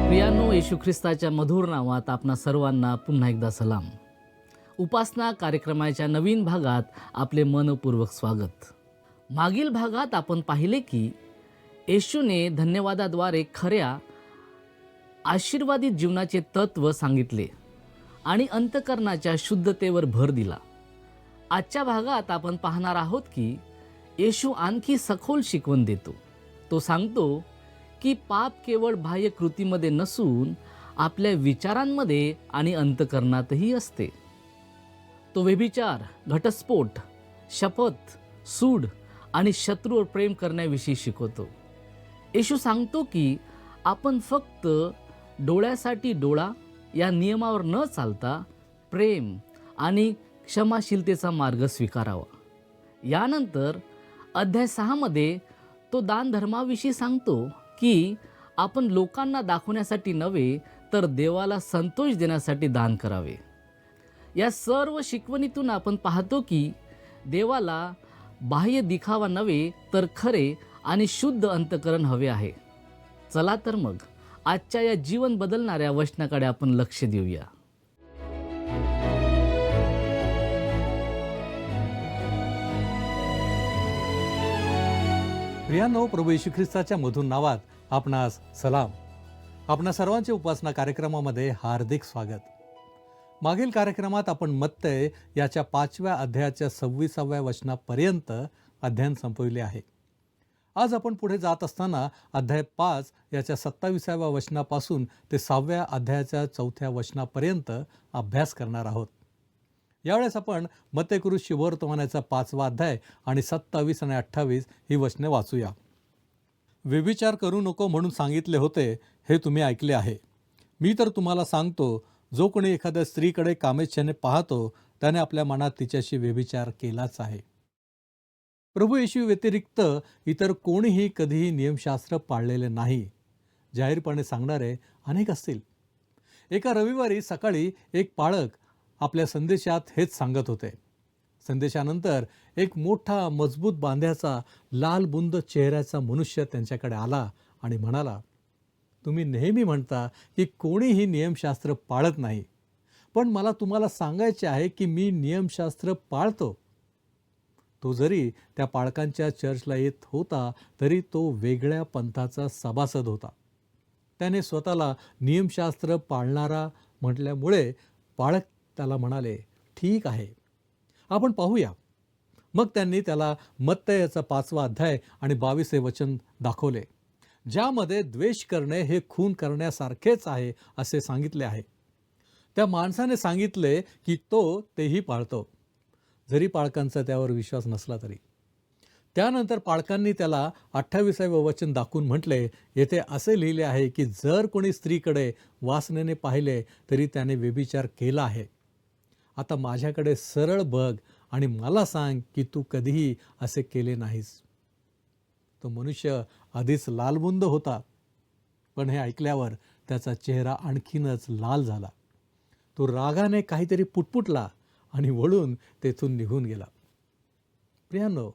प्रियांनो, येशू ख्रिस्ताच्या मधुर नावात आपणा सर्वांना पुन्हा एकदा सलाम. उपासना कार्यक्रमाच्या नवीन भागात आपले मनपूर्वक स्वागत. मागील भागात आपण पाहिले की येशूने धन्यवादाद्वारे खऱ्या आशीर्वादित जीवनाचे तत्व सांगितले आणि अंतकरणाच्या शुद्धतेवर भर दिला. आजच्या भागात आपण पाहणार आहोत की येशू आणखी सखोल शिकवण देतो. तो सांगतो की पाप केवळ बाह्य कृतीमध्ये नसून आपल्या विचारांमध्ये आणि अंतकरणातही असते. तो व्यभिचार, घटस्फोट, शपथ, सूड आणि शत्रूवर प्रेम करण्याविषयी शिकवतो. येशू सांगतो की आपण फक्त डोळ्यासाठी डोळा या नियमावर न चालता प्रेम आणि क्षमाशीलतेचा मार्ग स्वीकारावा. यानंतर अध्याय 6 मध्ये तो दानधर्माविषयी सांगतो की आपण लोकांना दाखवण्यासाठी नव्हे तर देवाला संतोष देण्यासाठी दान करावे. या सर्व शिकवणीतून आपण पाहतो की देवाला बाह्य दिखावा नव्हे तर खरे आणि शुद्ध अंतकरण हवे आहे. चला तर मग आजच्या या जीवन बदलणाऱ्या वचनाकडे आपण लक्ष देऊया. प्रियांनो, प्रभू येशू ख्रिस्ताच्या मधुर नावात आपणास सलाम. आपणा सर्वांचे उपासना कार्यक्रमामध्ये हार्दिक स्वागत. मागील कार्यक्रमात आपण मत्तय याच्या 5व्या अध्यायाच्या 26व्या वचनापर्यंत अध्ययन संपविले आहे. आज आपण पुढे जात असताना अध्याय 5 याच्या 27व्या वचनापासून ते 6व्या अध्यायाच्या 4थ्या वचनापर्यंत अभ्यास करणार आहोत. यावेळेस आपण मत्तेकृत शुभवर्तमानाचा 5वा अध्याय आणि 27 आणि 28 ही वचने वाचूया. व्यभिचार करू नको म्हणून सांगितले होते, हे तुम्ही ऐकले आहे. मी तर तुम्हाला सांगतो, जो कोणी एखाद्या स्त्रीकडे कामेच्छेने पाहतो त्याने आपल्या मनात तिच्याशी व्यभिचार केलाच आहे. प्रभू येशू व्यतिरिक्त इतर कोणीही कधीही नियमशास्त्र पाळलेले नाही. जाहीरपणे सांगणारे अनेक असतील. एका रविवारी सकाळी एक पाळक आपल्या संदेशात हेच सांगत होते. संदेशानंतर एक मोठा मजबूत बांध्याचा लालबुंद चेहऱ्याचा मनुष्य त्यांच्याकडे आला आणि म्हणाला, तुम्ही नेहमी म्हणता की कोणीही नियमशास्त्र पाळत नाही, पण मला तुम्हाला सांगायचे आहे की मी नियमशास्त्र पाळतो. तो जरी त्या पाळकांच्या चर्चला येत होता तरी तो वेगळ्या पंथाचा सभासद होता. त्याने स्वतःला नियमशास्त्र पाळणारा म्हटल्यामुळे पाळक त्याला म्हणाले, ठीक आहे, आपण पाहूया. मग त्यांनी त्याला मत्तयाचा 5वा अध्याय आणि 22 वचन दाखवले, ज्यामध्ये द्वेष करणे हे खून करण्यासारखेच आहे असे सांगितले आहे. त्या माणसाने सांगितले की तो तेही पाळतो, जरी पाळकांचा त्यावर विश्वास नसला तरी. त्यानंतर पाळकांनी त्याला 28वें वचन दाखवून म्हटले, येथे असे लिहिले आहे की जर कोणी स्त्रीकडे वासनेने पाहिले तरी त्याने व्यभिचार केला आहे. आता माझ्याकडे सरळ बघ आणि मला सांग की तू कधीही असे केले नाहीस. तो मनुष्य आधीच लालबुंद होता, पण हे ऐकल्यावर त्याचा चेहरा आणखीनच लाल झाला. तो रागाने काहीतरी पुटपुटला आणि वळून तेथून निघून गेला. प्रियांनो,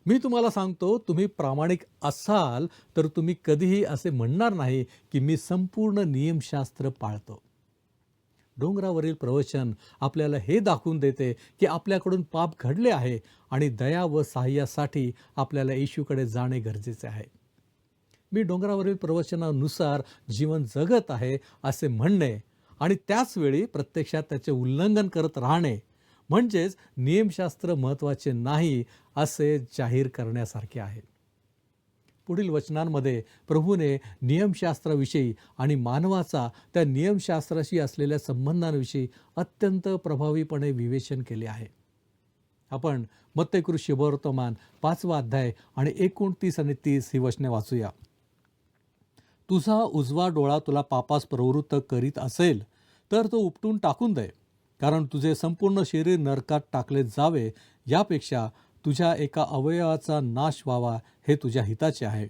मी तुम्हाला सांगतो, तुम्ही प्रामाणिक असाल तर तुम्ही कधीही असे म्हणणार नाही की मी संपूर्ण नियमशास्त्र पाळतो. डोंगरावरील प्रवचन आपल्याला हे दाखवून देते की आपल्याकडून पाप घडले आहे आणि दया व सहाय्यासाठी आपल्याला येशूकडे जाणे गरजेचे आहे. मी डोंगरावरील प्रवचनानुसार जीवन जगत आहे असे म्हणणे आणि त्याचवेळी प्रत्यक्षात त्याचे उल्लंघन करत राहणे म्हणजेच नियमशास्त्र महत्त्वाचे नाही असे जाहीर करण्यासारखे आहे. पुढील वचनांमध्ये प्रभूने नियमशास्त्राविषयी आणि मानवाचा त्या नियमशास्त्राशी असलेल्या संबंधांविषयी अत्यंत प्रभावीपणे विवेचन केले आहे. आपण मत्तेकृत शुभवर्तमान 5वा अध्याय आणि 29 आणि 30 ही वचने वाचूया. तुझा उजवा डोळा तुला पापास प्रवृत्त करीत असेल तर तो उपटून टाकून दे, कारण तुझे संपूर्ण शरीर नरकात टाकले जावे यापेक्षा तुझ्या एका अवयवाचा नाश व्हावा हे तुझ्या हिताचे आहे.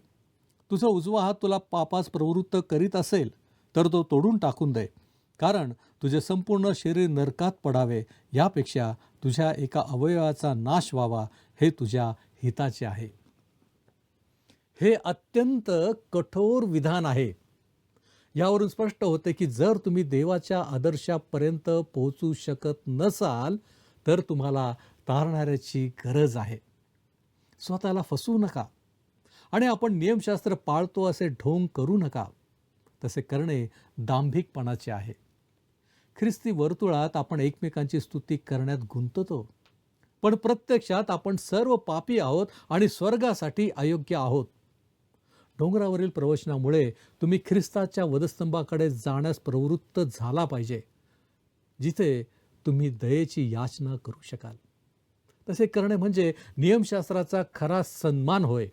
तुझा उजवा हात तुला पापास प्रवृत्त करीत असेल तर तो तोडून टाकून दे, कारण तुझे संपूर्ण शरीर नरकात पडावे यापेक्षा तुझ्या एका अवयवाचा नाश व्हावा हे तुझ्या हिताचे आहे. हे अत्यंत कठोर विधान आहे. यावरून स्पष्ट होते की जर तुम्ही देवाच्या आदर्शापर्यंत पोहोचू शकत नसाल तर तुम्हाला तारणाऱ्याची गरज आहे. स्वतःला फसवू नका आणि आपण नियमशास्त्र पाळतो असे ढोंग करू नका. तसे करणे दांभिकपणाचे आहे. ख्रिस्ती वर्तुळात आपण एकमेकांची स्तुती करण्यात गुंततो, पण प्रत्यक्षात आपण सर्व पापी आहोत आणि स्वर्गासाठी अयोग्य आहोत. डोंगरावरील प्रवचनामुळे तुम्ही ख्रिस्ताच्या वधस्तंभाकडे जाण्यास प्रवृत्त झाला पाहिजे, जिथे तुम्ही दयेची याचना करू शकाल. तसे करणे म्हणजे नियमशास्त्राचा खरा सन्मान होय.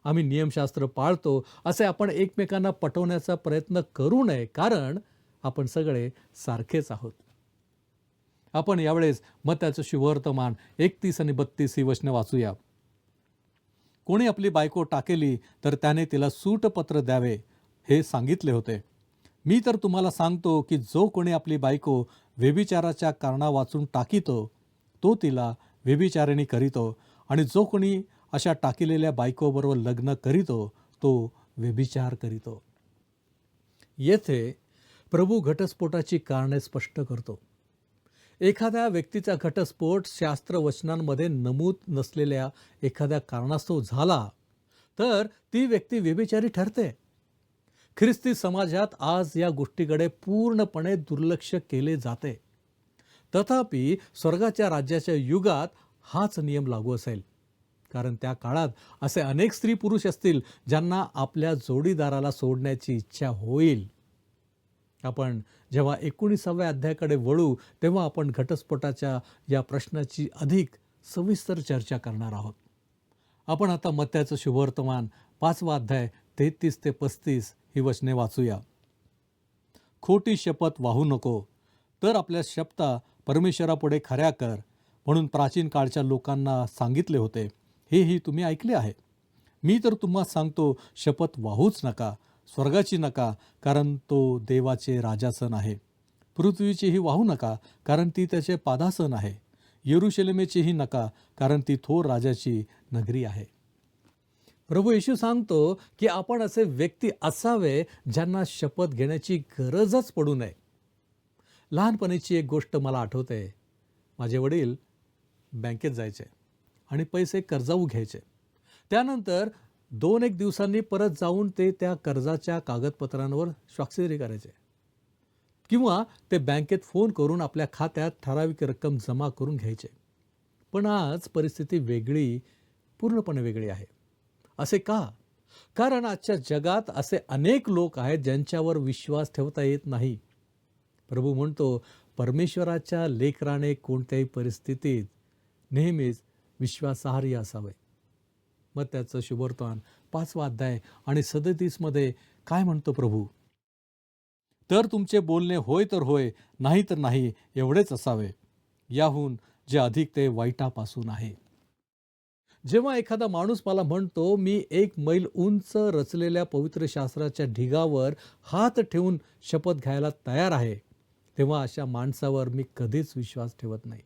आम्ही नियमशास्त्र पाळतो असे आपण एकमेकांना पटवण्याचा प्रयत्न करू नये, कारण आपण सगळे सारखेच आहोत. आपण यावेळेस मत्याचं शुभवर्तमान 31 आणि 32 ही वचने वाचूया. कोणी आपली बायको टाकेली तर त्याने तिला सूटपत्र द्यावे हे सांगितले होते. मी तर तुम्हाला सांगतो की जो कोणी आपली बायको व्यभिचाराच्या कारणां वाचून टाकितो तो तिला व्यभिचारिणी करीतो, आणि जो कोणी अशा टाकिलेल्या बायकोबरोबर लग्न करीतो तो व्यभिचार करीतो. येथे प्रभू घटस्फोटाची कारणे स्पष्ट करतो. एखाद्या व्यक्तीचा घटस्फोट शास्त्रवचनांमध्ये नमूद नसलेल्या एखाद्या कारणास्तव झाला तर ती व्यक्ती व्यभिचारी ठरते. ख्रिस्ती समाजात आज या गोष्टीकडे पूर्णपणे दुर्लक्ष केले जाते. तथापि स्वर्गाच्या राज्याच्या युगात हाच नियम लागू असेल, कारण त्या काळात असे अनेक स्त्री पुरुष असतील ज्यांना आपल्या जोडीदाराला सोडण्याची इच्छा होईल. आपण जेव्हा 19व्या अध्यायाकडे वळू तेव्हा आपण घटस्फोटाच्या या प्रश्नाची अधिक सविस्तर चर्चा करणार आहोत. आपण आता मत्याचं शुभवर्तमान 5वा अध्याय 33 ते 35 ही वचने वाचूया. खोटी शपथ वाहू नको, तर आपल्या शपथा परमेश्वरापुढे खऱ्या कर, म्हणून प्राचीन काळच्या लोकांना सांगितले होते. हेही तुम्ही ऐकले आहे. मी तर तुम्हाला सांगतो, शपथ वाहूच नका, स्वर्गाची नका, कारण तो देवाचे राजासन आहे. पृथ्वीचीही वाहू नका, कारण ती त्याचे पादासन आहे. यरुशलेमेचीही नका, कारण ती थोर राजाची नगरी आहे. प्रभू येशू सांगतो की आपण असे व्यक्ती असावे ज्यांना शपथ घेण्याची गरजच पडू नये. लहानपणीची एक गोष्ट मला आठवते. माझे वडील बँकेत जायचे आणि पैसे कर्जाऊ घ्यायचे. त्यानंतर 2-1 दिवसांनी परत जाऊन ते त्या कर्जाच्या कागदपत्रांवर स्वाक्षरी करायचे, किंवा ते बँकेत फोन करून आपल्या खात्यात ठराविक रक्कम जमा करून घ्यायचे. पण आज परिस्थिती वेगळी, पूर्णपणे वेगळी आहे. असे का? कारण आजच्या जगात असे अनेक लोक आहेत ज्यांच्यावर विश्वास ठेवता येत नाही. प्रभू म्हणतो, परमेश्वराच्या लेकराने कोणत्याही परिस्थितीत नेहमीच विश्वासार्ह असावे. मग त्याचं शुभवर्तमान 5वा अध्याय आणि 37 मध्ये काय म्हणतो प्रभू? तर तुमचे बोलणे होय तर होय, नाही तर नाही, एवढेच असावे. याहून जे अधिक ते वाईटापासून आहे. जेव्हा एखादा माणूस मला म्हणतो, मी 1 मैल उंच रचलेल्या पवित्र शास्त्राच्या ढिगावर हात ठेवून शपथ घ्यायला तयार आहे, तेव्हा अशा माणसावर मी कधीच विश्वास ठेवत नाही.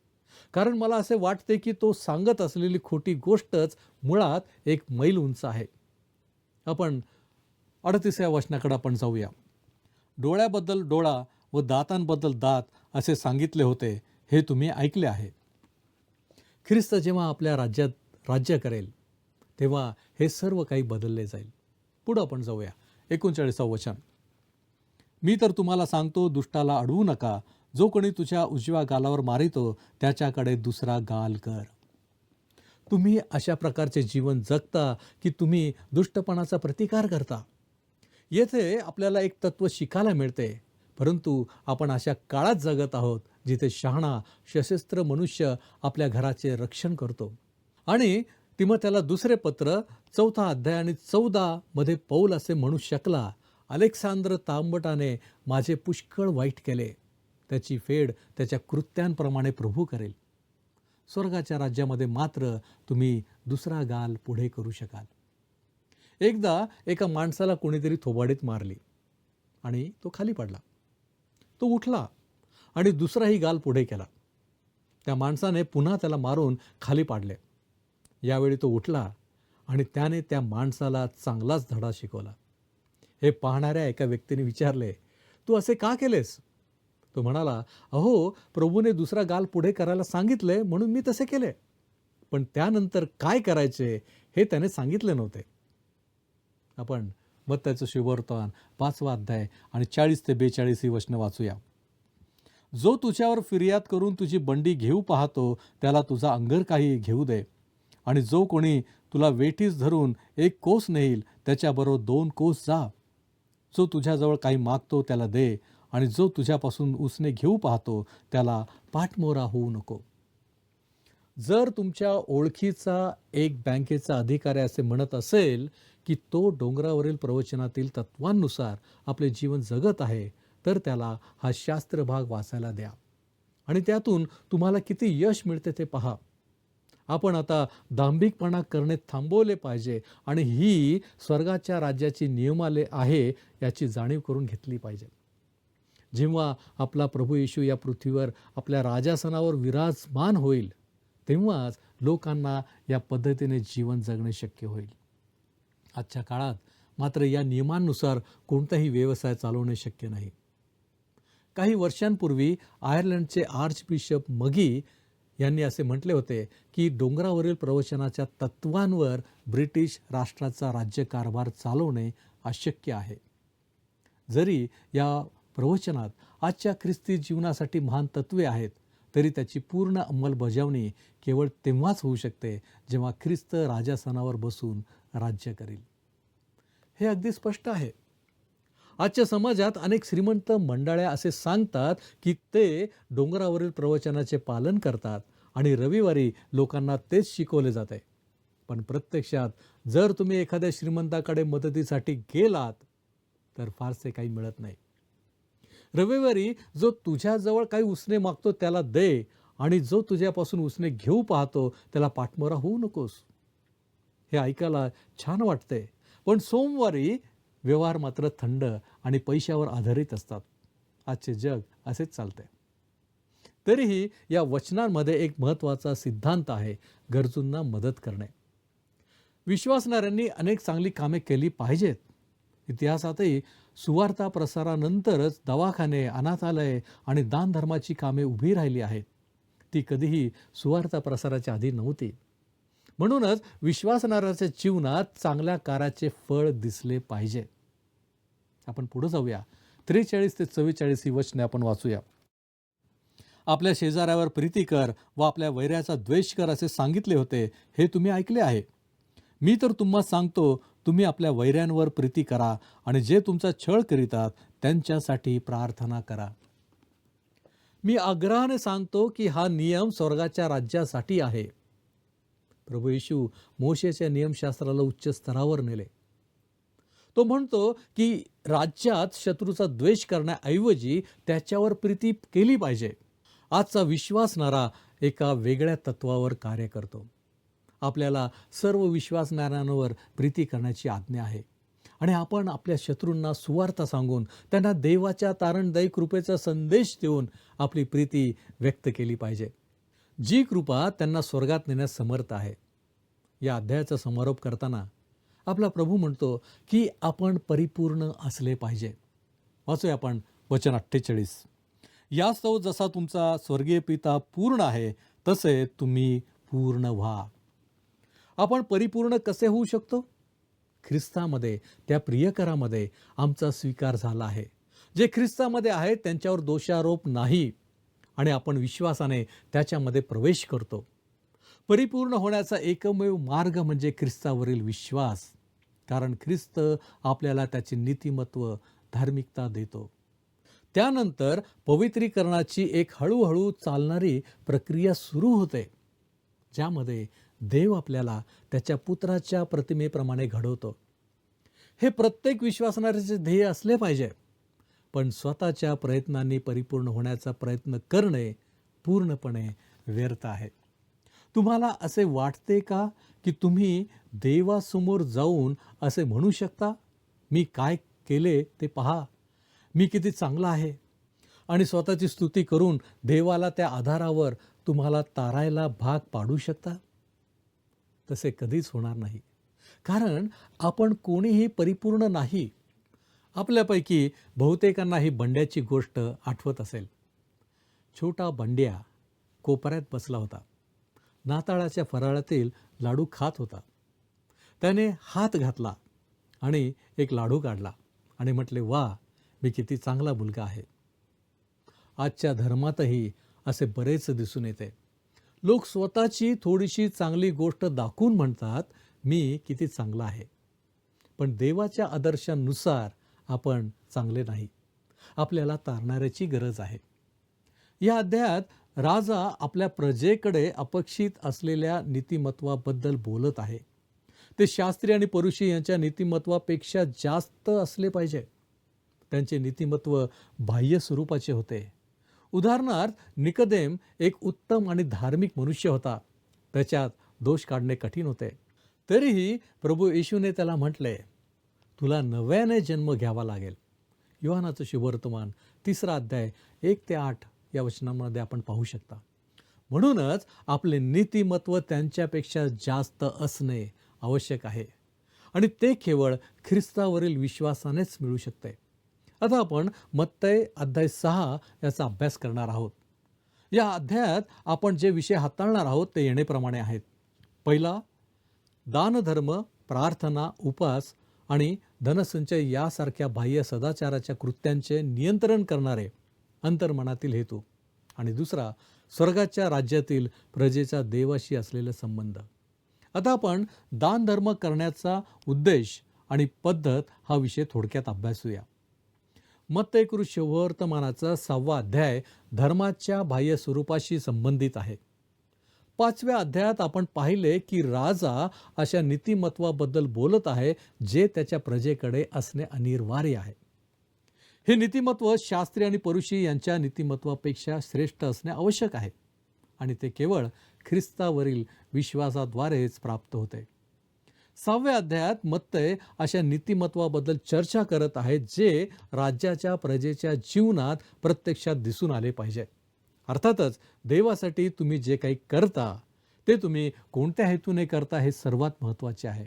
कारण मला असे वाटते की तो सांगत असलेली खोटी गोष्टच मुळात 1 मैल उंच आहे. आपण 38व्या वचनाकडे आपण जाऊया. डोळ्याबद्दल डोळा व दातांबद्दल दात असे सांगितले होते, हे तुम्ही ऐकले आहे. ख्रिस्त जेव्हा आपल्या राज्यात राज्य करेल तेव्हा हे सर्व काही बदलले जाईल. पुढे आपण जाऊया. 39वं वचन. मी तर तुम्हाला सांगतो, दुष्टाला अडवू नका. जो कोणी तुझ्या उजव्या गालावर मारितो त्याच्याकडे दुसरा गाल कर. तुम्ही अशा प्रकारचे जीवन जगता की तुम्ही दुष्टपणाचा प्रतिकार करता. येथे आपल्याला एक तत्व शिकायला मिळते, परंतु आपण अशा काळात जगत आहोत जिथे शहाणा सशस्त्र मनुष्य आपल्या घराचे रक्षण करतो. आणि तिमोथेला दुसरे पत्र 4था अध्याय आणि 14 मध्ये पौल असे म्हणू शकला, अलेक्सांद्र तांबटाने माझे पुष्कळ वाईट केले, त्याची फेड त्याच्या कृत्यांप्रमाणे प्रभू करेल. स्वर्गाच्या राज्यामध्ये मात्र तुम्ही दुसरा गाल पुढे करू शकाल. एकदा एका माणसाला कोणीतरी थोबाडीत मारली आणि तो खाली पडला. तो उठला आणि दुसराही गाल पुढे केला. त्या माणसाने पुन्हा त्याला मारून खाली पाडले. यावेळी तो उठला आणि त्याने त्या माणसाला चांगलाच धडा शिकवला. हे पाहणाऱ्या एका व्यक्तीने विचारले, तू असे का केलेस? तो म्हणाला, अहो, प्रभूने दुसरा गाल पुढे करायला सांगितले म्हणून मी तसे केले. पण त्यानंतर काय करायचे हे त्याने सांगितले नव्हते. आपण मत्ताचं शुभवर्तमान 5वा अध्याय आणि 40 ते 42 ही वचनं वाचूया. जो तुझ्यावर फिर्याद करून तुझी बंडी घेऊ पाहतो त्याला तुझा अंगरखाही घेऊ दे. आणि जो कोणी तुला वेठीस धरून 1 कोस नेईल त्याच्याबरोबर 2 कोस जा. जो तुझ्याजवळ काही मागतो त्याला दे, आणि जो तुझ्यापासून उसने घेऊ पाहतो त्याला पाठमोरा होऊ नको. जर तुमच्या ओळखीचा एक बँकेचा अधिकारी असे म्हणत असेल की तो डोंगरावरील प्रवचनातील तत्वांनुसार आपले जीवन जगत आहे, तर त्याला हा शास्त्र भाग वाचायला द्या आणि त्यातून तुम्हाला किती यश मिळते ते पहा. आपण आता दांभिकपणा करणे थांबवले पाहिजे आणि ही स्वर्गाच्या राज्याची नियमाले आहे याची जाणीव करून घेतली पाहिजे. जेव्हा आपला प्रभू येशू या पृथ्वीवर आपल्या राजासनावर विराजमान होईल, तेव्हाच लोकांना या पद्धतीने जीवन जगणे शक्य होईल. आजच्या काळात मात्र या नियमांनुसार कोणताही व्यवसाय चालवणे शक्य नाही. काही वर्षांपूर्वी आयर्लंडचे आर्चबिशप मगी यांनी असे म्हटले होते की डोंगरावरील प्रवचनाच्या तत्वांवर ब्रिटिश राष्ट्राचा राज्यकारभार चालवणे अशक्य आहे. जरी या प्रवचनात आजच्या ख्रिस्ती जीवनासाठी महान तत्वे आहेत, तरी त्याची पूर्ण अंमलबजावणी केवळ तेव्हाच होऊ शकते जेव्हा ख्रिस्त राजासनावर बसून राज्य करेल. हे अगदी स्पष्ट आहे. आजच्या समाजात अनेक श्रीमंत मंडळ्या असे सांगतात की ते डोंगरावरील प्रवचनाचे पालन करतात आणि रविवारी लोकांना तेच शिकवले जाते. पण प्रत्यक्षात जर तुम्ही एखाद्या श्रीमंताकडे मदतीसाठी गेलात तर फारसे काही मिळत नाही. रविवारी जो तुझ्याजवळ काही उसने मागतो त्याला दे, आणि जो तुझ्यापासून उसने घेऊ पाहतो त्याला पाठमोरा होऊ नकोस. हे ऐकायला छान वाटते, पण सोमवारी व्यवहार मात्र थंड आणि पैशावर आधारित असतात. आजचे जग असेच चालते. तरीही या वचनांमध्ये एक महत्त्वाचा सिद्धांत आहे, गरजूंना मदत करणे. विश्वासणाऱ्यांनी अनेक चांगली कामे केली पाहिजेत. इतिहासातही सुवार्ता प्रसारानंतरच दवाखाने, अनाथालय आणि दानधर्माची कामे उभी राहिली आहेत. ती कधीही सुवार्ता प्रसाराच्या आधी नव्हती. म्हणूनच विश्वासणाऱ्याच्या जीवनात चांगल्या कार्याचे फळ दिसले पाहिजे. आपण पुढे जाऊया. 43 ते 44 ही वचने आपण वाचूया. आपल्या शेजाऱ्यावर प्रीती कर व आपल्या वैऱ्याचा द्वेष कर असे सांगितले होते, हे तुम्ही ऐकले आहे. मी तर तुम्हा सांगतो, तुम्ही आपल्या वैऱ्यांवर प्रीती करा आणि जे तुमचा छळ करीतात त्यांच्यासाठी प्रार्थना करा. मी आग्रहाने सांगतो की हा नियम स्वर्गाच्या राज्यासाठी आहे. प्रभू येशू मोशेच्या नियमशास्त्राला उच्च स्तरावर नेले. तो म्हणतो की राज्यात शत्रूचा द्वेष करण्याऐवजी त्याच्यावर प्रीती केली पाहिजे. आजचा विश्वासणारा एका वेगळ्या तत्वावर कार्य करतो. आपल्याला सर्व विश्वासणाऱ्यांवर प्रीती करण्याची आज्ञा आहे आणि आपण आपल्या शत्रूंना सुवार्ता सांगून त्यांना देवाच्या तारणदायी कृपेचा संदेश देऊन आपली प्रीती व्यक्त केली पाहिजे, जी कृपा त्यांना स्वर्गात नेण्यास समर्थ आहे. या अध्यायाचा समारोप करताना आपला प्रभू म्हणतो की आपण परिपूर्ण असले पाहिजे. वाचूया आपण वचन 48. यास्तव जसा तुमचा स्वर्गीय पिता पूर्ण आहे तसे तुम्ही पूर्ण व्हा. आपण परिपूर्ण कसे होऊ शकतो? ख्रिस्तामध्ये, त्या प्रियकरामध्ये आमचा स्वीकार झाला आहे. जे ख्रिस्तामध्ये आहेत त्यांच्यावर दोषारोप नाही आणि आपण विश्वासाने त्याच्यामध्ये प्रवेश करतो. परिपूर्ण होण्याचा एकमेव मार्ग म्हणजे ख्रिस्तावरील विश्वास, कारण ख्रिस्त आपल्याला त्याचे नीतिमत्व, धार्मिकता देतो. त्यानंतर पवित्रीकरणाची एक हळूहळू चालणारी प्रक्रिया सुरू होते, ज्यामध्ये देव आपल्याला त्याच्या पुत्राच्या प्रतिमेप्रमाणे घडवतो. हे प्रत्येक विश्वासणाऱ्याचे ध्येय असले पाहिजे. पण स्वतःच्या प्रयत्नांनी परिपूर्ण होण्याचा प्रयत्न करणे पूर्णपणे व्यर्थ आहे. तुम्हाला असे वाटते का की तुम्ही देवासमोर जाऊन असे म्हणू शकता, मी काय केले ते पहा, मी किती चांगला आहे, आणि स्वतःची स्तुती करून देवाला त्या आधारावर तुम्हाला तारायला भाग पाडू शकता? तसे कधीच होणार नाही, कारण आपण कोणीही परिपूर्ण नाही. आपल्यापैकी बहुतेकांना ही बंड्याची गोष्ट आठवत असेल. छोटा बंड्या कोपऱ्यात बसला होता. नाताळाच्या फराळातील लाडू खात होता. त्याने हात घातला आणि एक लाडू काढला आणि म्हटले, वा, मी किती चांगला मुलगा आहे. आजच्या धर्मातही असे बरेच दिसून येते. लोक स्वतःची थोडीशी चांगली गोष्ट दाखवून म्हणतात, मी किती चांगला आहे. पण देवाच्या आदर्शानुसार आपण चांगले नाही. आपल्याला तारणाऱ्याची गरज आहे. या अध्यायात राजा आपल्या प्रजेकडे अपेक्षित असलेल्या नीतिमत्वाबद्दल बोलत आहे. ते शास्त्री आणि परुषी यांच्या नीतिमत्वापेक्षा जास्त असले पाहिजे. त्यांचे नीतिमत्व बाह्य स्वरूपाचे होते. उदाहरणार्थ, निकोदेम एक उत्तम आणि धार्मिक मनुष्य होता. त्याच्यात दोष काढणे कठीण होते. तरीही प्रभू येशूने त्याला म्हटले, तुला नव्याने जन्म घ्यावा लागेल. योहानाचं शुभवर्तमान 3 अध्याय 1 ते 8 या वचनांमध्ये आपण पाहू शकता. म्हणूनच आपले नीतिमत्व त्यांच्यापेक्षा जास्त असणे आवश्यक आहे आणि ते केवळ ख्रिस्तावरील विश्वासानेच मिळू शकते. आता आपण मत्तय अध्याय 6 याचा अभ्यास करणार आहोत. या अध्यायात आपण जे विषय हाताळणार आहोत ते येणेप्रमाणे आहेत. पहिला, दानधर्म, प्रार्थना, उपास आणि धनसंचय यासारख्या बाह्य सदाचाराच्या कृत्यांचे नियंत्रण करणारे अंतर्मनातील हेतू. आणि दुसरा, स्वर्गाच्या राज्यातील प्रजेचा देवाशी असलेला संबंध. आता आपण दानधर्म करण्याचा उद्देश आणि पद्धत हा विषय थोडक्यात अभ्यासूया. मत्तय शुभवर्तमानाचा 6 अध्याय धर्माच्या बाह्य स्वरूपाशी संबंधित आहे. 5व्या अध्यायात आपण पाहिले की राजा अशा नीतिमत्वाबद्दल बोलत आहे जे त्याच्या प्रजेकडे असणे अनिवार्य आहे. हे नीतिमत्व शास्त्री आणि परुषी यांच्या नीतिमत्वापेक्षा श्रेष्ठ असणे आवश्यक आहे आणि ते केवळ ख्रिस्तावरील विश्वासाद्वारेच प्राप्त होते. 6व्या अध्यायात मत्तय अशा नीतिमत्वाबद्दल चर्चा करत आहे जे राज्याच्या प्रजेच्या जीवनात प्रत्यक्षात दिसून आले पाहिजे. अर्थातच देवासाठी तुम्ही जे काही करता ते तुम्ही कोणत्या हेतूने करता हे सर्वात महत्त्वाचे आहे.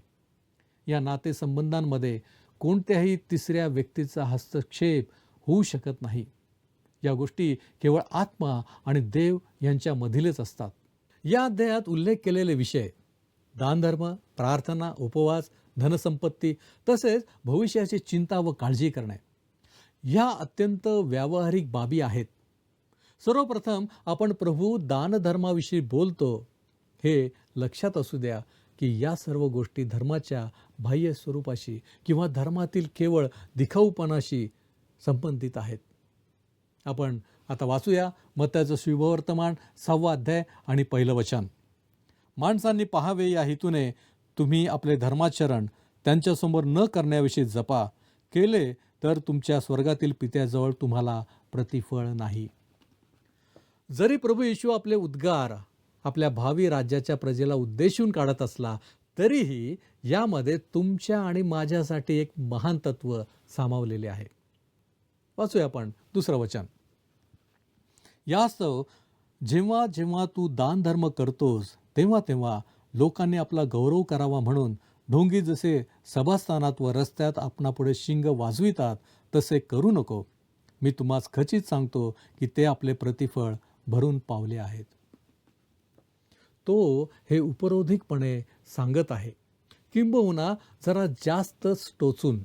या नातेसंबंधांमध्ये कोणत्याही तिसऱ्या व्यक्तीचा हस्तक्षेप होऊ शकत नाही. या गोष्टी केवळ आत्मा आणि देव यांच्यामधीलच असतात. या अध्यायात उल्लेख केलेले विषय दानधर्म, प्रार्थना, उपवास, धनसंपत्ती तसेच भविष्याची चिंता व काळजी करणे ह्या अत्यंत व्यावहारिक बाबी आहेत. सर्वप्रथम आपण प्रभू दानधर्माविषयी बोलतो हे लक्षात असू द्या की या सर्व गोष्टी धर्माच्या बाह्य स्वरूपाशी किंवा धर्मातील केवळ दिखाऊपणाशी संबंधित आहेत. आपण आता वाचूया मत्तयाचं शुभवर्तमान 6 अध्याय आणि 1 वचन. माणसांनी पाहावे या हेतूने तुम्ही आपले धर्माचरण त्यांच्यासमोर न करण्याविषयी जपा. केले तर तुमच्या स्वर्गातील पित्याजवळ तुम्हाला प्रतिफळ नाही. जरी प्रभू येशू आपले उद्गार आपल्या भावी राज्याच्या प्रजेला उद्देशून काढत असला तरीही यामध्ये तुमच्या आणि माझ्यासाठी एक महान तत्व सामावलेले आहे. वाचूया आपण 2 वचन. यास्तव जेव्हा जेव्हा तू दानधर्म करतोस तेव्हा तेव्हा लोकांनी आपला गौरव करावा म्हणून ढोंगी जसे सभास्थानात व रस्त्यात आपणापुढे शिंग वाजवितात तसे करू नको. मी तुम्हास खचित सांगतो की ते आपले प्रतिफळ भरून पावले आहेत. तो हे उपरोधिकपणे सांगत आहे, किंबहुना जरा जास्तच टोचून.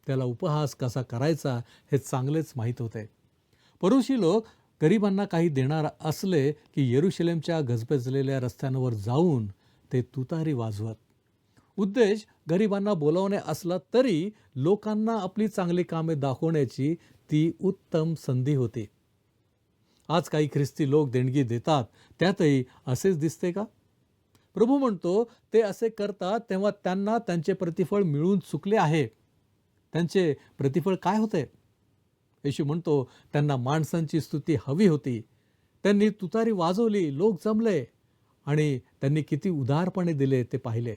त्याला उपहास कसा करायचा हे चांगलेच माहीत होते. परुषी लोक गरिबांना काही देणार असले की येरुशलेमच्या गजबजलेल्या रस्त्यांवर जाऊन ते तुतारी वाजवत. उद्देश गरिबांना बोलावणे असला तरी लोकांना आपली चांगली कामे दाखवण्याची ती उत्तम संधी होती. आज काही ख्रिस्ती लोक देणगी देतात त्यातही असेच दिसते का? प्रभू म्हणतो ते असे करतात तेव्हा त्यांना त्यांचे प्रतिफळ मिळून चुकले आहे. त्यांचे प्रतिफळ काय होते? येशू म्हणतो त्यांना माणसांची स्तुती हवी होती. त्यांनी तुतारी वाजवली, लोक जमले आणि त्यांनी किती उदारपणे दिले ते पाहिले.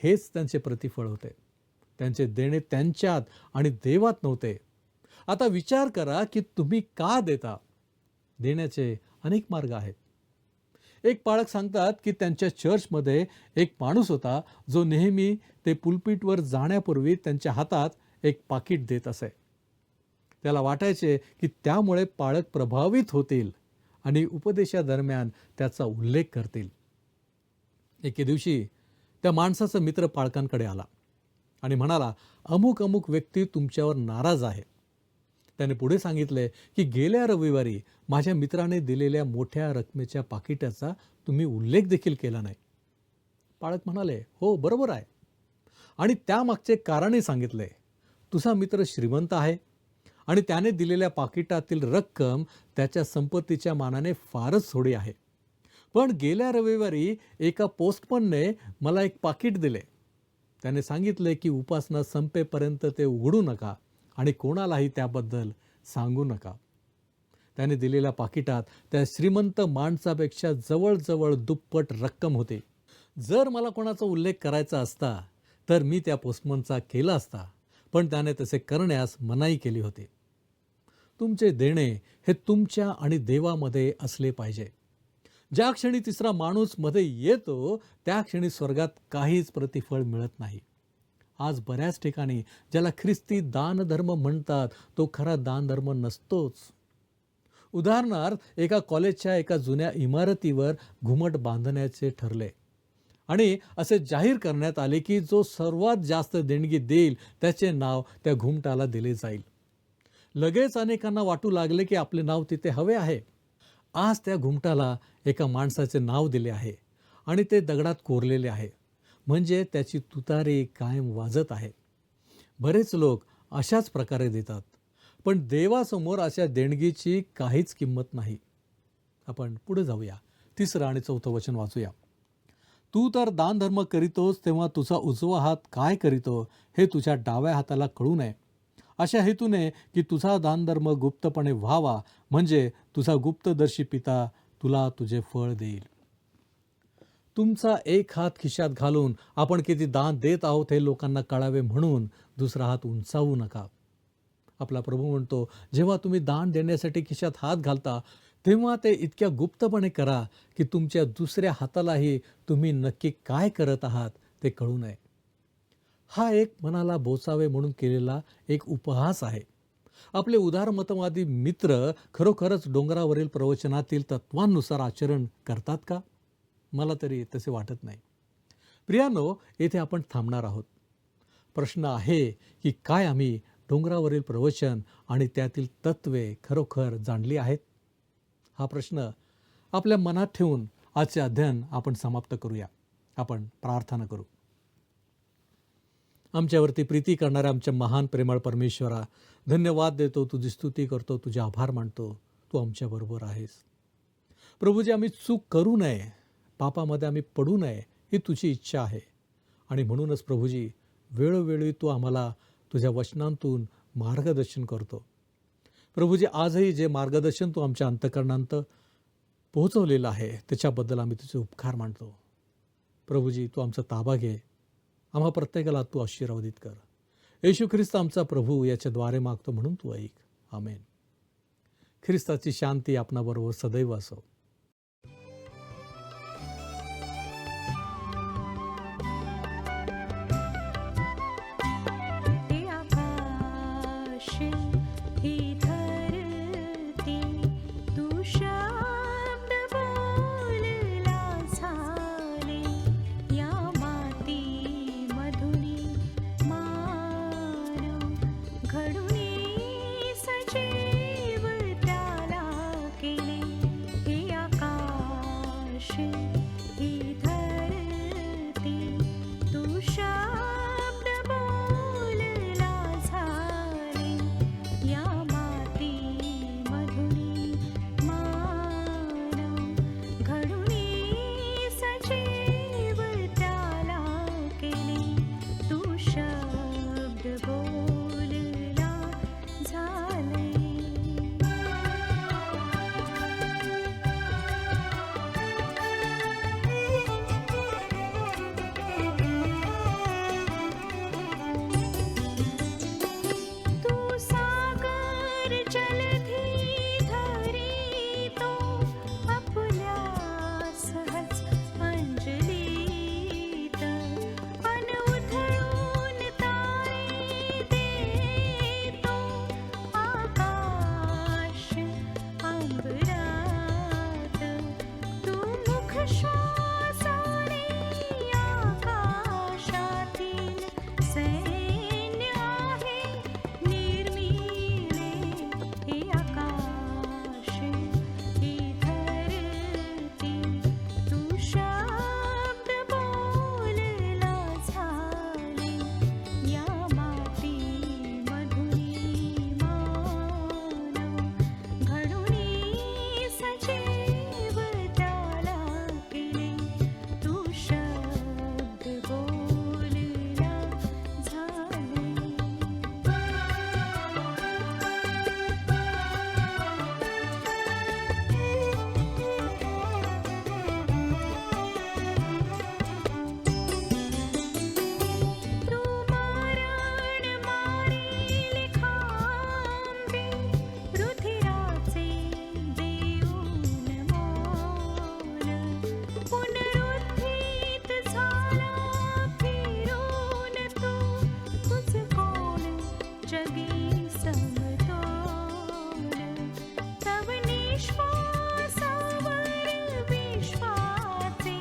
हेच त्यांचे प्रतिफळ होते. त्यांचे देणे त्यांच्यात आणि देवात नव्हते. आता विचार करा की तुम्ही का देता. देण्याचे अनेक मार्ग आहेत. एक पाळक सांगतात की त्यांच्या चर्चमध्ये एक माणूस होता जो नेहमी ते पुलपीटवर जाण्यापूर्वी त्यांच्या हातात एक पाकीट देत असे. त्याला वाटायचे की त्यामुळे पालक प्रभावित होतील आणि उपदेशादरम्यान त्याचा उल्लेख करतील. एके दिवशी त्या माणसाचा मित्र पालकांकडे आला आणि म्हणाला, अमुक अमुक व्यक्ती तुमच्यावर नाराज आहे. त्याने पुढे सांगितले की गेल्या रविवारी माझ्या मित्राने दिलेल्या मोठ्या रकमेच्या पाकिटाचा तुम्ही उल्लेख देखील केला नाही. पालक म्हणाले, हो बरोबर आहे. आणि त्यामागचे कारणही सांगितले. तुझा मित्र श्रीमंत आहे आणि त्याने दिलेल्या पाकिटातील रक्कम त्याच्या संपत्तीच्या मानाने फारच थोडी आहे. पण गेल्या रविवारी एका पोस्टमनने मला एक पाकिट दिले. त्याने सांगितले की उपासना संपेपर्यंत ते उघडू नका आणि कोणालाही त्याबद्दल सांगू नका. त्याने दिलेल्या पाकिटात त्या श्रीमंत माणसापेक्षा जवळजवळ दुप्पट रक्कम होती. जर मला कोणाचा उल्लेख करायचा असता तर मी त्या पोस्टमनचा केला असता, पण त्याने तसे करण्यास मनाई केली होती. तुमचे देणे हे तुमच्या आणि देवामध्ये असले पाहिजे. ज्या क्षणी तिसरा माणूस मध्ये येतो त्या क्षणी स्वर्गात काहीच प्रतिफळ मिळत नाही. आज बऱ्याच ठिकाणी ज्याला ख्रिस्ती दानधर्म म्हणतात तो खरा दानधर्म नसतोच. उदाहरणार्थ एका कॉलेजच्या एका जुन्या इमारतीवर घुमट बांधण्याचे ठरले आणि असे जाहीर करण्यात आले की जो सर्वात जास्त देणगी देईल त्याचे नाव त्या घुमटाला दिले जाईल. लगेच अनेकांना वाटू लागले की आपले नाव तिथे हवे आहे. आज त्या घुमटाला एका माणसाचे नाव दिले आहे आणि ते दगडात कोरलेले आहे, म्हणजे त्याची तुतारी कायम वाजत आहे. बरेच लोक अशाच प्रकारे देतात, पण देवासमोर अशा देणगीची काहीच किंमत नाही. आपण पुढे जाऊया. 3 आणि 4 वचन वाचूया. तू तर दानधर्म करीतोस तेव्हा तुझा उजवा हात काय करीतो हे तुझ्या डाव्या हाताला कळू नये, अशा हेतूने की तुझा दानधर्म गुप्तपणे व्हावा, म्हणजे तुझा गुप्तदर्शी पिता तुला तुझे फळ देईल. तुमचा एक हात खिशात घालून आपण किती दान देत आहोत हे लोकांना कळावे म्हणून दुसरा हात उंचावू नका. आपला प्रभू म्हणतो, जेव्हा तुम्ही दान देण्यासाठी खिशात हात घालता तेव्हा ते इतक्या गुप्तपणे करा की तुमच्या दुसऱ्या हातालाही तुम्ही नक्की काय करत आहात ते कळू नये. हा एक मनाला बोचावे म्हणून केलेला एक उपहास आहे. आपले उदारमतवादी मित्र खरोखरच डोंगरावरील प्रवचनातील तत्वांनुसार आचरण करतात का? मला तरी तसे वाटत नाही. प्रियानो, येथे आपण थांबणार आहोत. प्रश्न आहे की काय आम्ही डोंगरावरील प्रवचन आणि त्यातील तत्वे खरोखर जाणली आहेत? हा प्रश्न आपल्या मनात ठेवून आजचे अध्ययन आपण समाप्त करूया. आपण प्रार्थना करू. आमच्यावरती प्रीती करणाऱ्या आमच्या महान प्रेमळ परमेश्वरा, धन्यवाद देतो, तुझी स्तुती करतो, तुझे आभार मानतो. तू आमच्याबरोबर आहेस. प्रभूजी, आम्ही चूक करू नये, पापामध्ये आम्ही पडू नये ही तुझी इच्छा आहे. आणि म्हणूनच प्रभूजी, वेळोवेळी तू आम्हाला तुझ्या वचनांतून मार्गदर्शन करतो. प्रभूजी, आजही जे मार्गदर्शन तू आमच्या अंतःकरणांत पोहोचवलेलं आहे त्याच्याबद्दल आम्ही तुझे उपकार मानतो. प्रभूजी, तू आमचा ताबा घे. आम्हा प्रत्येकाला तू आशीर्वादित कर. येशू ख्रिस्त आमचा प्रभू याच्याद्वारे मागतो म्हणून तू ऐक. आमेन. ख्रिस्ताची शांती आपणाबरोबर सदैव असो. समतोल तव निश्वासावर विश्वाचे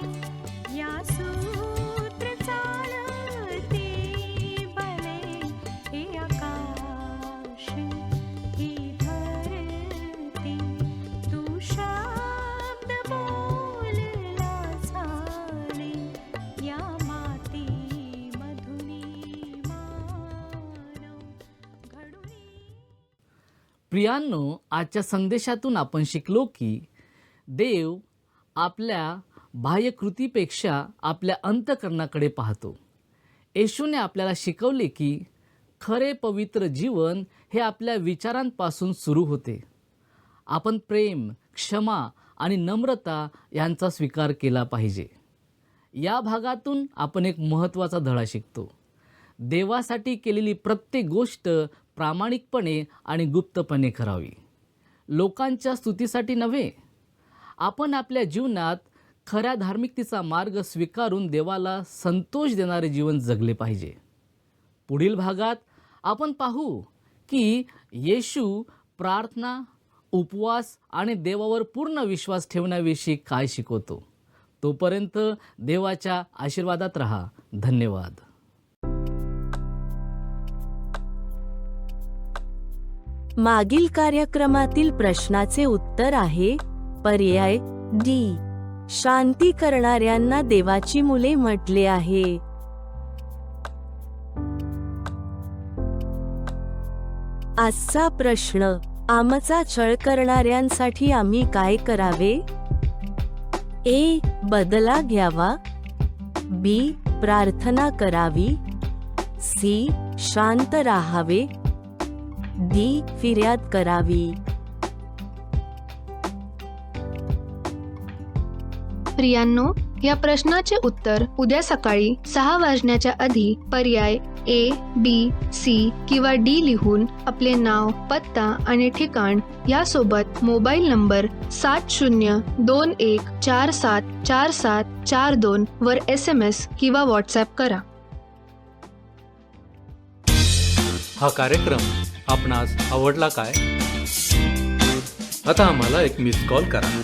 या सूत्र चालते बले हे आकाश ही धरती तू शब्द बोलला झाले या माती मधुनी मानव घडुनी. प्रियांनो, आजच्या संदेशातून आपण शिकलो की देव आपल्या बाह्यकृतीपेक्षा आपल्या अंतःकरणाकडे पाहतो. येशूने आपल्याला शिकवले की खरे पवित्र जीवन हे आपल्या विचारांपासून सुरू होते. आपण प्रेम, क्षमा आणि नम्रता यांचा स्वीकार केला पाहिजे. या भागातून आपण एक महत्त्वाचा धडा शिकतो. देवासाठी केलेली प्रत्येक गोष्ट प्रामाणिकपणे आणि गुप्तपणे करावी, लोकांच्या स्तुतीसाठी नव्हे. आपण आपल्या जीवनात खऱ्या धार्मिकतेचा मार्ग स्वीकारून देवाला संतोष देणारे जीवन जगले पाहिजे. पुढील भागात आपण पाहू की येशू प्रार्थना, उपवास आणि देवावर पूर्ण विश्वास ठेवण्याविषयी काय शिकवतो. तोपर्यंत देवाच्या आशीर्वादात रहा. धन्यवाद. मागील कार्यक्रमातील प्रश्नाचे उत्तर आहे पर्याय डी. शांती करणाऱ्यांना देवाची मुले म्हटले आहे. आजचा प्रश्न, आमचा छळ करणाऱ्यांसाठी आम्ही काय करावे? ए. बदला घ्यावा. बी. प्रार्थना करावी. सी. शांत राहावे. डी. फिर्याद करावी. प्रियांनो, या प्रश्नाचे उत्तर उद्या सकाळी 6 वाजण्याच्या आधी पर्याय ए, बी, सी किंवा डी लिहून आपले नाव, पत्ता आणि ठिकाण यासोबत मोबाईल नंबर 7021474742 वर SMS किंवा व्हॉट्सॲप करा. हा कार्यक्रम आपणास आवडला काय? आता आम्हाला एक मिस कॉल करा.